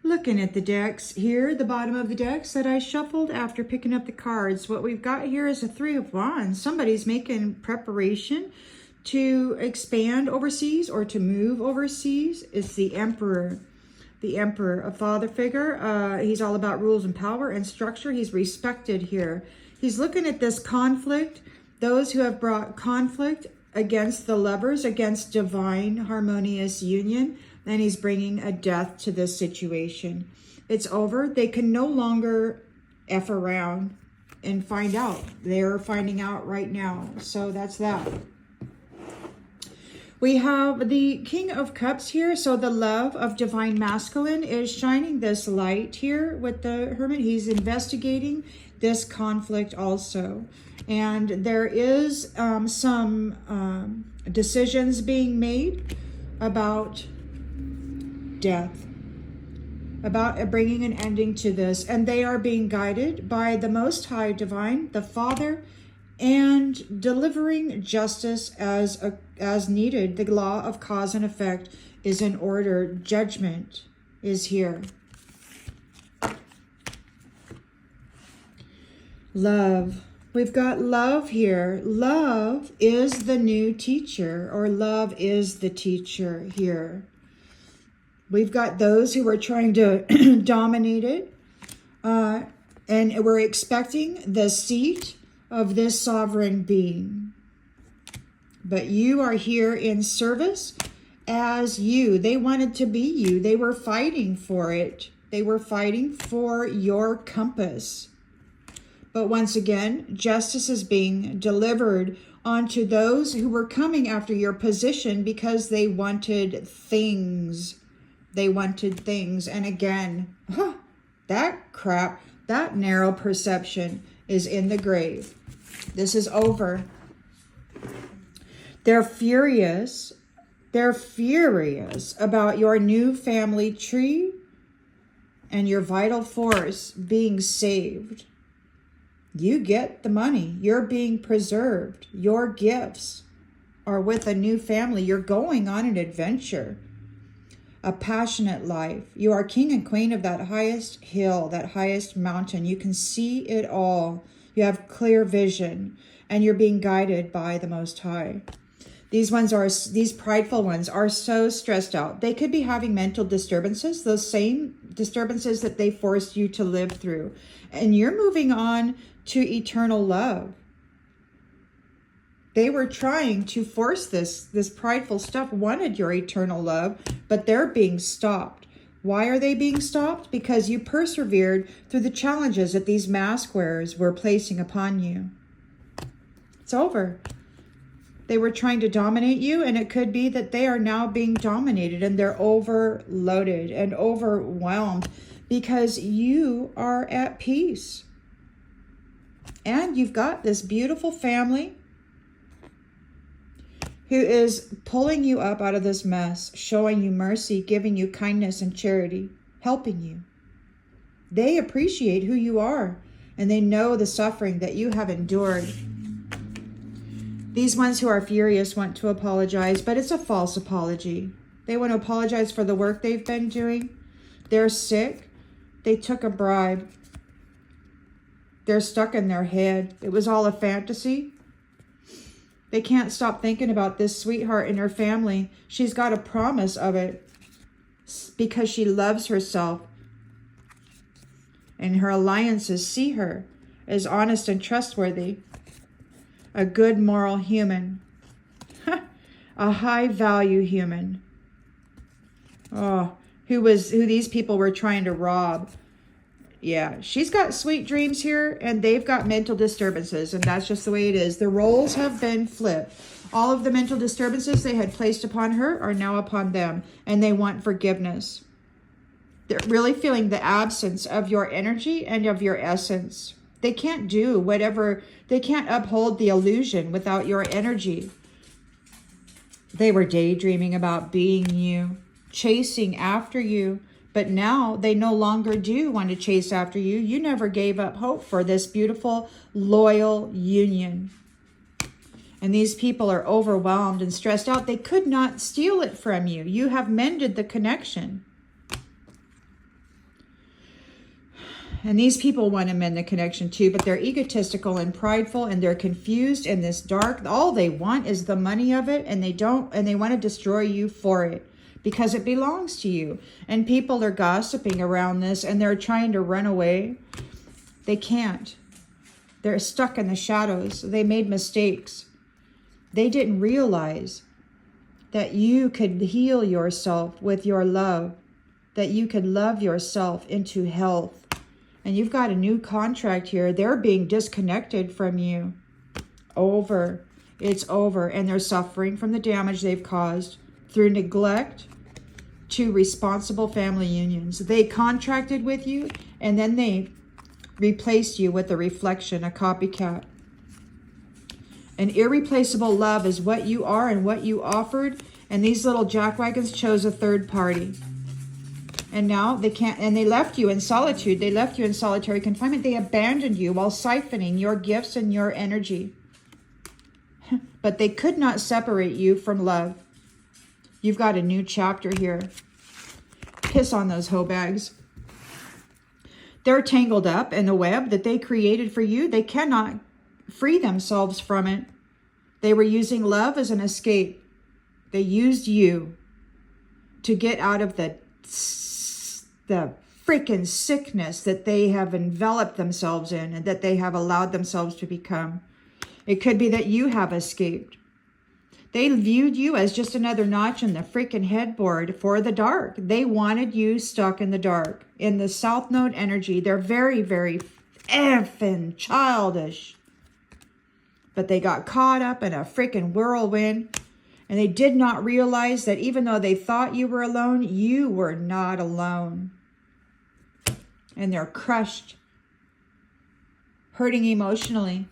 Looking at the decks here, the bottom of the decks that I shuffled after picking up the cards, what we've got here is a Three of Wands. Somebody's making preparation to expand overseas or to move overseas. It's the Emperor. The Emperor, a father figure. He's all about rules and power and structure. He's respected here. He's looking at this conflict, those who have brought conflict against the lovers, against divine harmonious union, and he's bringing a death to this situation. It's over. They can no longer F around and find out. They're finding out right now. So that's that. We have the King of Cups here. So the love of divine masculine is shining this light here with the Hermit. He's investigating this conflict also. And there is some decisions being made about death, about bringing an ending to this. And they are being guided by the Most High Divine, the Father, and delivering justice as needed. The law of cause and effect is in order. Judgment is here. Love. We've got love here. Love is the new teacher, or love is the teacher here. We've got those who are trying to dominate it. And we're expecting the seat of this sovereign being. But you are here in service as you. They wanted to be you. They were fighting for it. They were fighting for your compass. But once again, justice is being delivered onto those who were coming after your position because they wanted things. They wanted things. And again, that crap, that narrow perception is in the grave. This is over. They're furious. They're furious about your new family tree and your vital force being saved. You get the money. You're being preserved. Your gifts are with a new family. You're going on an adventure, a passionate life. You are king and queen of that highest hill, that highest mountain. You can see it all. You have clear vision, and you're being guided by the Most High. These prideful ones are so stressed out. They could be having mental disturbances, those same disturbances that they forced you to live through. And you're moving on to eternal love. They were trying to force this prideful stuff, wanted your eternal love, but they're being stopped. Why are they being stopped? Because you persevered through the challenges that these mask wearers were placing upon you. It's over. They were trying to dominate you, and it could be that they are now being dominated and they're overloaded and overwhelmed because you are at peace. And you've got this beautiful family who is pulling you up out of this mess, showing you mercy, giving you kindness and charity, helping you. They appreciate who you are, and they know the suffering that you have endured. These ones who are furious want to apologize, but it's a false apology. They want to apologize for the work they've been doing. They're sick. They took a bribe. They're stuck in their head. It was all a fantasy. They can't stop thinking about this sweetheart and her family. She's got a promise of it because she loves herself. And her alliances see her as honest and trustworthy. A good moral human. A high value human. Oh, who these people were trying to rob. Yeah, she's got sweet dreams here, and they've got mental disturbances, and that's just the way it is. The roles have been flipped. All of the mental disturbances they had placed upon her are now upon them, and they want forgiveness. They're really feeling the absence of your energy and of your essence. They can't do whatever, they can't uphold the illusion without your energy. They were daydreaming about being you, chasing after you. But now they no longer do want to chase after you. You never gave up hope for this beautiful, loyal union. And these people are overwhelmed and stressed out. They could not steal it from you. You have mended the connection. And these people want to mend the connection too, but they're egotistical and prideful, and they're confused in this dark. All they want is the money of it, and they want to destroy you for it because it belongs to you. And people are gossiping around this, and they're trying to run away. They can't. They're stuck in the shadows. They made mistakes. They didn't realize that you could heal yourself with your love, that you could love yourself into health. And you've got a new contract here. They're being disconnected from you. Over. It's over. And they're suffering from the damage they've caused through neglect to responsible family unions. They contracted with you, and then they replaced you with a reflection, a copycat. An irreplaceable love is what you are and what you offered. And these little jackwagons chose a third party. And now they can't, and they left you in solitude. They left you in solitary confinement. They abandoned you while siphoning your gifts and your energy. But they could not separate you from love. You've got a new chapter here. Piss on those hoe bags. They're tangled up in the web that they created for you. They cannot free themselves from it. They were using love as an escape. They used you to get out of the freaking sickness that they have enveloped themselves in and that they have allowed themselves to become. It could be that you have escaped. They viewed you as just another notch in the freaking headboard for the dark. They wanted you stuck in the dark. In the South Node energy, they're very, very effing childish. But they got caught up in a freaking whirlwind. And they did not realize that even though they thought you were alone, you were not alone. And they're crushed, hurting emotionally.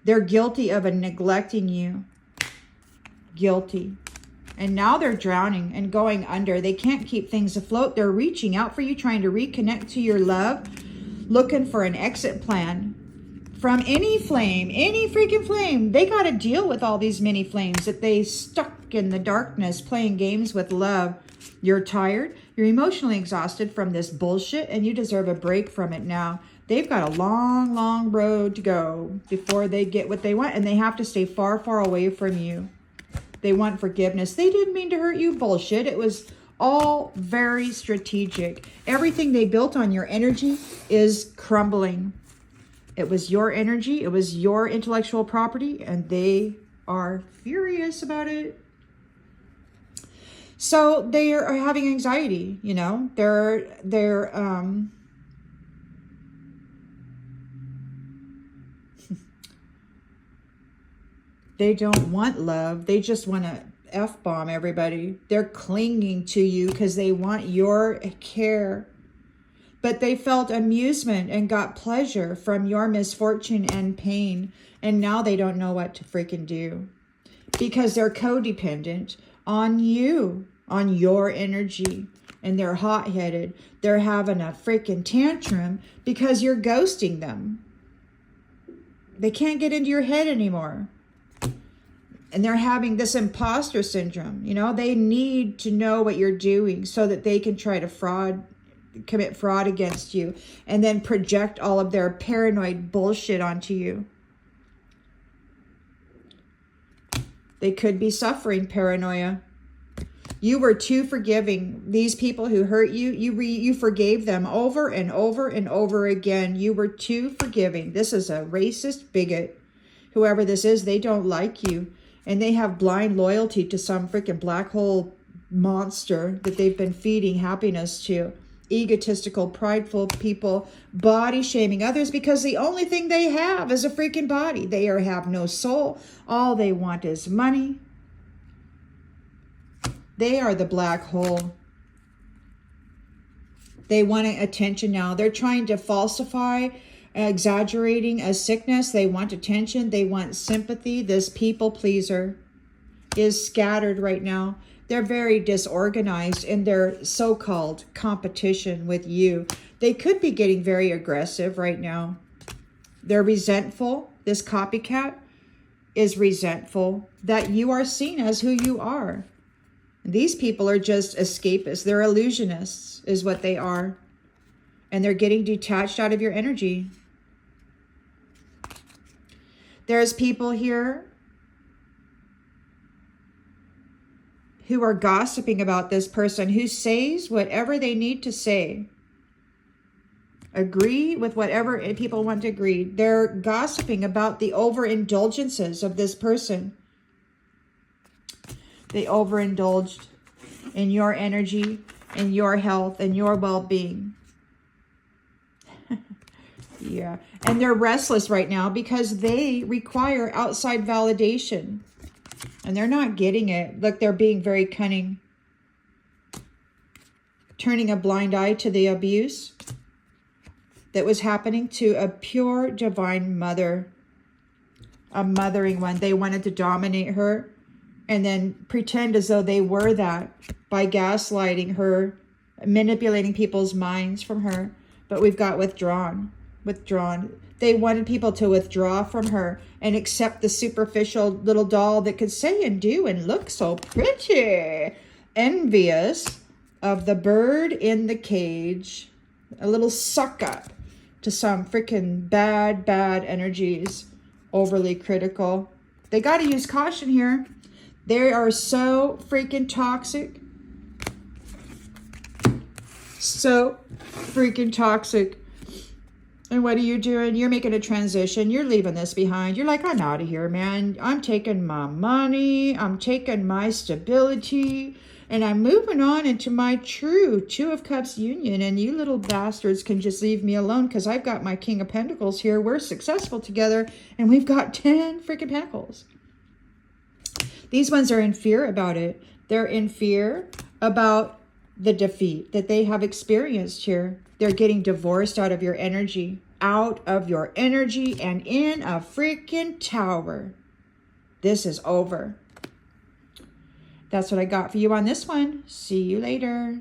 They're guilty of neglecting you. Guilty. And now they're drowning and going under. They can't keep things afloat. They're reaching out for you, trying to reconnect to your love, looking for an exit plan from any flame, any freaking flame. They got to deal with all these mini flames that they stuck in the darkness playing games with love. You're tired. You're emotionally exhausted from this bullshit, and you deserve a break from it now. They've got a long, long road to go before they get what they want, and they have to stay far, far away from you. They want forgiveness. They didn't mean to hurt you. Bullshit. It was all very strategic. Everything they built on your energy is crumbling. It was your energy. It was your intellectual property, and they are furious about it. So they are having anxiety, you know. They don't want love. They just want to F-bomb everybody. They're clinging to you because they want your care. But they felt amusement and got pleasure from your misfortune and pain. And now they don't know what to freaking do. Because they're codependent on you, on your energy. And they're hot-headed. They're having a freaking tantrum because you're ghosting them. They can't get into your head anymore. And they're having this imposter syndrome. You know, they need to know what you're doing so that they can try to commit fraud against you and then project all of their paranoid bullshit onto you. They could be suffering paranoia. You were too forgiving. These people who hurt you, you forgave them over and over and over again. You were too forgiving. This is a racist bigot. Whoever this is, they don't like you. And they have blind loyalty to some freaking black hole monster that they've been feeding happiness to. Egotistical, prideful people, body shaming others because the only thing they have is a freaking body. They have no soul. All they want is money. They are the black hole. They want attention now. They're trying to falsify, exaggerating a sickness. They want attention. They want sympathy. This people pleaser is scattered right now. They're very disorganized in their so-called competition with you. They could be getting very aggressive right now. They're resentful. This copycat is resentful that you are seen as who you are. These people are just escapists. They're illusionists is what they are. And they're getting detached out of your energy. There's people here who are gossiping about this person, who says whatever they need to say. Agree with whatever people want to agree. They're gossiping about the overindulgences of this person. They overindulged in your energy, in your health, and your well-being. Yeah. And they're restless right now because they require outside validation. And they're not getting it. Look, they're being very cunning. Turning a blind eye to the abuse that was happening to a pure divine mother. A mothering one. They wanted to dominate her and then pretend as though they were that by gaslighting her, manipulating people's minds from her. But we've got withdrawn. They wanted people to withdraw from her and accept the superficial little doll that could say and do and look so pretty. Envious of the bird in the cage. A little suck up to some freaking bad energies. Overly critical. They got to use caution here. They are so freaking toxic. So freaking toxic. And what are you doing? You're making a transition. You're leaving this behind. You're like, I'm out of here, man. I'm taking my money. I'm taking my stability. And I'm moving on into my true Two of Cups union. And you little bastards can just leave me alone because I've got my King of Pentacles here. We're successful together. And we've got 10 freaking Pentacles. These ones are in fear about it. They're in fear about the defeat that they have experienced here. They're getting divorced out of your energy. Out of your energy and in a freaking tower. This is over. That's what I got for you on this one. See you later.